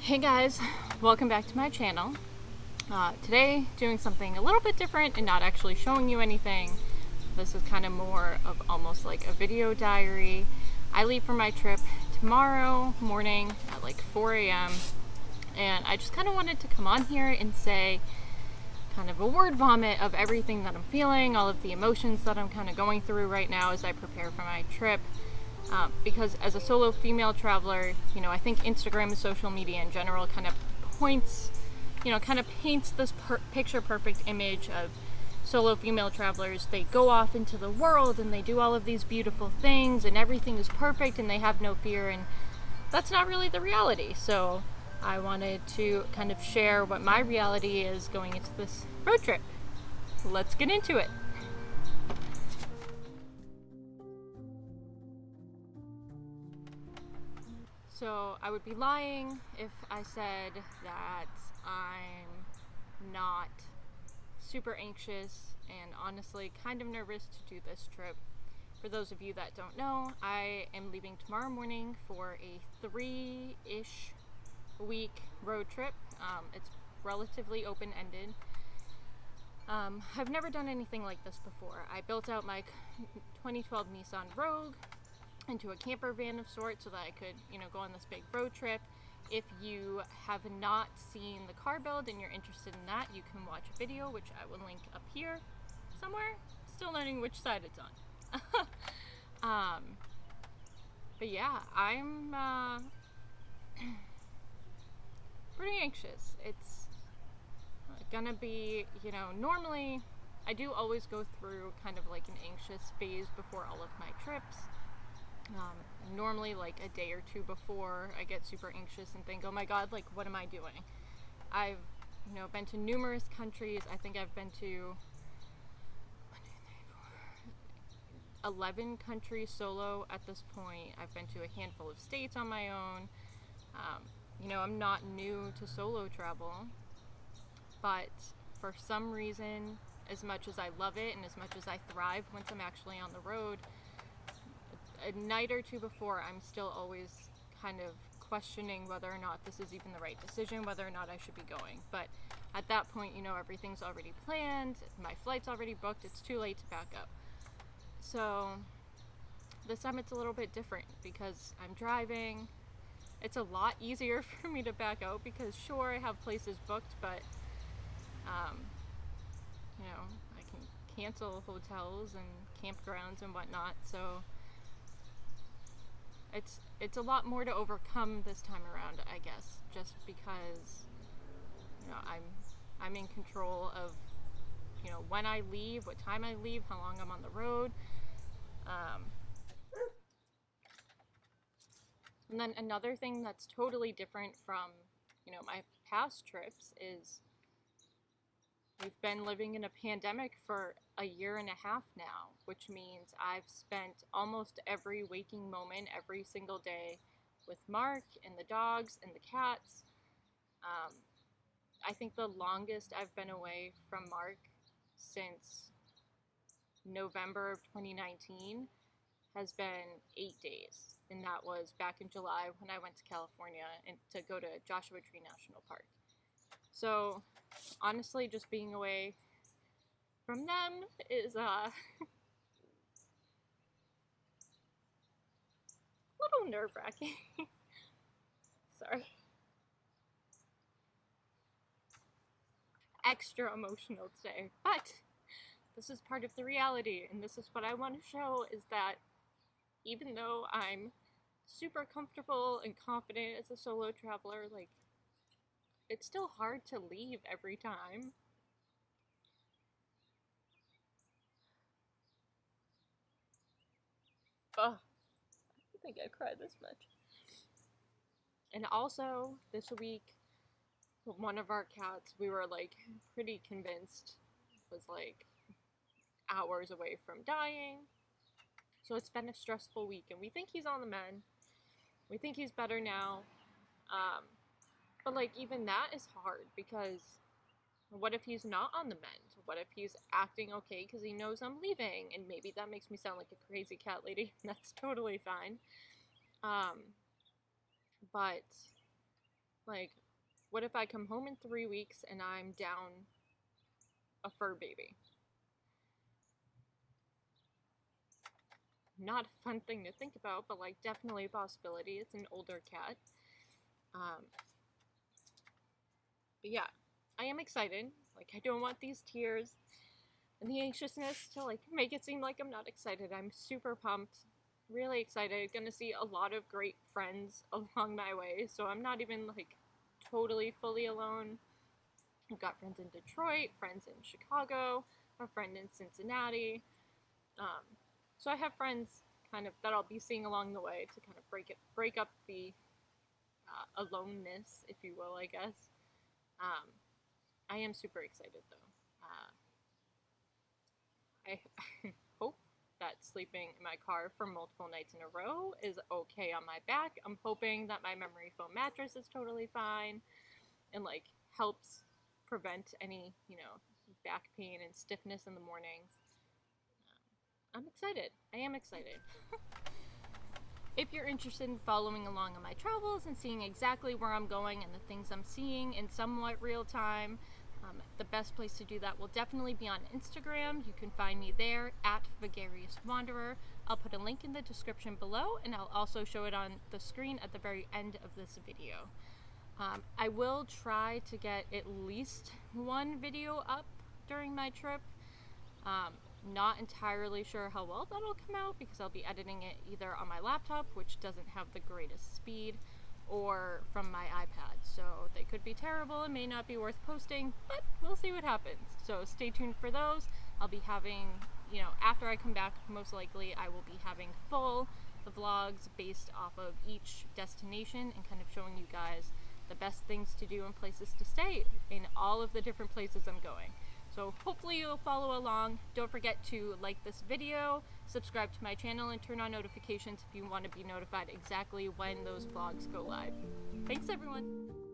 Hey guys, welcome back to my channel. Today doing something a little bit different and not actually showing you anything. This is kind of more of almost like a video diary. I leave for my trip tomorrow morning at like 4 a.m. and I just kind of wanted to come on here and say kind of a word vomit of everything that I'm feeling, all of the emotions that I'm kind of going through right now as I prepare for my trip. Because as a solo female traveler, I think Instagram and social media in general kind of paints this picture perfect image of solo female travelers. They go off into the world and they do all of these beautiful things and everything is perfect and they have no fear, and that's not really the reality. So I wanted to kind of share what my reality is going into this road trip. Let's get into it. So I would be lying if I said that I'm not super anxious and honestly kind of nervous to do this trip. For those of you that don't know, I am leaving tomorrow morning for a 3-ish week road trip. It's relatively open-ended. I've never done anything like this before. I built out my 2012 Nissan Rogue into a camper van of sorts so that I could, go on this big road trip. If you have not seen the car build and you're interested in that, you can watch a video, which I will link up here somewhere. Still learning which side it's on. But yeah, I'm pretty anxious. It's gonna be, normally I do always go through kind of like an anxious phase before all of my trips. Normally like a day or two before, I get super anxious and think, oh my god, like what am I doing? I've been to numerous countries. I think I've been to 11 countries solo at this point. I've been to a handful of states on my own. I'm not new to solo travel, but for some reason, as much as I love it and as much as I thrive once I'm actually on the road, a night or two before, I'm still always kind of questioning whether or not this is even the right decision, whether or not I should be going. But at that point, everything's already planned, my flight's already booked, it's too late to back up. So this time it's a little bit different because I'm driving. It's a lot easier for me to back out because sure, I have places booked, but I can cancel hotels and campgrounds and whatnot. So it's a lot more to overcome this time around, I guess, just because I'm in control of when I leave, what time I leave, how long I'm on the road. And then another thing that's totally different from my past trips is we've been living in a pandemic for a year and a half now, which means I've spent almost every waking moment, every single day with Mark and the dogs and the cats. I think the longest I've been away from Mark since November of 2019 has been 8 days, and that was back in July when I went to California and to go to Joshua Tree National Park. So honestly, just being away from them is a little nerve-wracking. Sorry. Extra emotional today, but this is part of the reality, and this is what I want to show, is that even though I'm super comfortable and confident as a solo traveler, like, it's still hard to leave every time. Ugh, I don't think I cried this much. And also, this week, one of our cats, we were like pretty convinced was like hours away from dying. So it's been a stressful week, and we think he's on the mend. We think he's better now. But like even that is hard because what if he's not on the mend? What if he's acting okay because he knows I'm leaving? And maybe that makes me sound like a crazy cat lady. That's totally fine. But Like, what if I come home in 3 weeks and I'm down a fur baby? Not a fun thing to think about, but like definitely a possibility. It's an older cat. But yeah, I am excited. Like, I don't want these tears and the anxiousness to like make it seem like I'm not excited. I'm super pumped, really excited. Gonna see a lot of great friends along my way, so I'm not even like totally fully alone. I've got friends in Detroit, friends in Chicago, a friend in Cincinnati. Um, so I have friends kind of that I'll be seeing along the way to kind of break up the aloneness, if you will, I guess. Um, I am super excited though. I hope that sleeping in my car for multiple nights in a row is okay on my back. I'm hoping that my memory foam mattress is totally fine and like helps prevent any, back pain and stiffness in the mornings. I'm excited. I am excited. If you're interested in following along on my travels and seeing exactly where I'm going and the things I'm seeing in somewhat real time, the best place to do that will definitely be on Instagram. You can find me there at Vagarious Wanderer. I'll put a link in the description below, and I'll also show it on the screen at the very end of this video. I will try to get at least one video up during my trip. Not entirely sure how well that'll come out because I'll be editing it either on my laptop, which doesn't have the greatest speed, or from my iPad. So they could be terrible and may not be worth posting, but we'll see what happens. So stay tuned for those. I'll be having, after I come back, most likely I will be having full vlogs based off of each destination and kind of showing you guys the best things to do and places to stay in all of the different places I'm going. So hopefully you'll follow along. Don't forget to like this video, subscribe to my channel, and turn on notifications if you want to be notified exactly when those vlogs go live. Thanks everyone!